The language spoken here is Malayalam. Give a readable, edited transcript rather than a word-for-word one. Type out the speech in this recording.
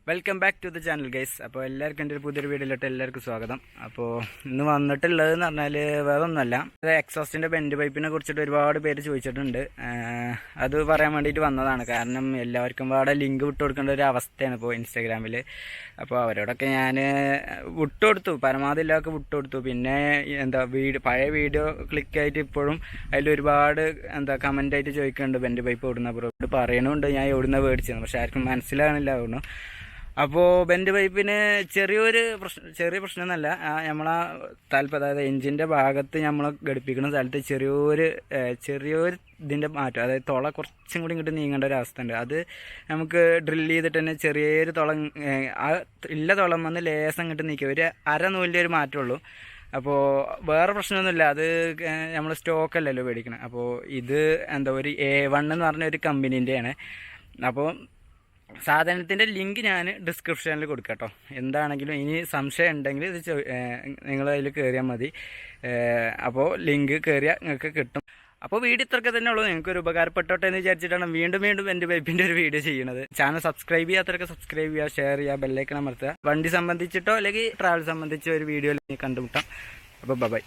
Welcome back to the channel guys. അപ്പോൾ എല്ലാവർക്കും എൻ്റെ ഒരു പുതിയൊരു വീഡിയോയിലോട്ട് എല്ലാവർക്കും സ്വാഗതം. അപ്പോൾ ഇന്ന് വന്നിട്ടുള്ളതെന്ന് പറഞ്ഞാൽ വേറെ ഒന്നുമല്ല, എക്സോസ്റ്റിൻ്റെ ബെൻഡ് പൈപ്പിനെ കുറിച്ചിട്ട് ഒരുപാട് പേര് ചോദിച്ചിട്ടുണ്ട്. അത് പറയാൻ വേണ്ടിയിട്ട് വന്നതാണ്. കാരണം എല്ലാവർക്കും പാടെ ലിങ്ക് വിട്ട് കൊടുക്കേണ്ട ഒരു അവസ്ഥയാണ് ഇപ്പോൾ ഇൻസ്റ്റാഗ്രാമിൽ. അപ്പോൾ അവരോടൊക്കെ ഞാൻ വിട്ടുകൊടുത്തു, പരമാവധി എല്ലാവർക്കും വിട്ടുകൊടുത്തു. പിന്നെ പഴയ വീഡിയോ ക്ലിക്കായിട്ട് ഇപ്പോഴും അതിലൊരുപാട് കമൻ്റായിട്ട് ചോദിക്കുന്നുണ്ട് ബെൻഡ് പൈപ്പ് ഓടുന്ന ബ്രോ പറയണമുണ്ട് ഞാൻ എവിടുന്ന മേടിച്ചത്, പക്ഷെ ആർക്കും മനസ്സിലാകണില്ല തോന്നുന്നു. അപ്പോൾ ബെൻഡ് പൈപ്പിന് ചെറിയ പ്രശ്നമൊന്നുമല്ല. നമ്മളെ അതായത് എഞ്ചിൻ്റെ ഭാഗത്ത് നമ്മൾ ഘടിപ്പിക്കുന്ന സ്ഥലത്ത് ചെറിയൊരു ഇതിൻ്റെ മാറ്റം, അതായത് തുള കുറച്ചും കൂടി ഇങ്ങോട്ട് നീങ്ങേണ്ട ഒരു അവസ്ഥ ഉണ്ട്. അത് നമുക്ക് ഡ്രില്ല് ചെയ്തിട്ട് തന്നെ ചെറിയൊരു തുളം വന്ന് ലേസം ഇങ്ങോട്ട് നീക്കുക, ഒരു നൂലിൻ്റെ ഒരു മാറ്റമുള്ളൂ. അപ്പോൾ വേറെ പ്രശ്നമൊന്നുമില്ല. അത് നമ്മൾ സ്റ്റോക്കല്ലല്ലോ മേടിക്കണം. അപ്പോൾ ഇത് ഒരു A1 എന്ന് പറഞ്ഞ ഒരു കമ്പനീൻ്റെയാണ്. അപ്പോൾ സാധനത്തിൻ്റെ ലിങ്ക് ഞാൻ ഡിസ്ക്രിപ്ഷനിൽ കൊടുക്കാം കേട്ടോ. എന്താണെങ്കിലും ഇനി സംശയം ഉണ്ടെങ്കിൽ ഇത് നിങ്ങൾ അതിൽ കയറിയാൽ മതി. അപ്പോൾ ലിങ്ക് കയറിയാൽ നിങ്ങൾക്ക് കിട്ടും. അപ്പോൾ വീഡിയോ ഇത്രയൊക്കെ തന്നെ ഉള്ളൂ. നിങ്ങൾക്കൊരു ഉപകാരപ്പെട്ടോട്ടെ എന്ന് വിചാരിച്ചിട്ടാണ് വീണ്ടും എൻ്റെ പൈപ്പിൻ്റെ ഒരു വീഡിയോ ചെയ്യുന്നത്. ചാനൽ സബ്സ്ക്രൈബ് ചെയ്യാത്തവരൊക്കെ സബ്സ്ക്രൈബ് ചെയ്യുക, ഷെയർ ചെയ്യുക, ബെല്ലൈക്കൺ അമർത്തുക. വണ്ടി സംബന്ധിച്ചിട്ടോ അല്ലെങ്കിൽ ട്രാവൽ സംബന്ധിച്ചോ ഒരു വീഡിയോയിൽ കണ്ടുമുട്ടാം. അപ്പോൾ ബൈ.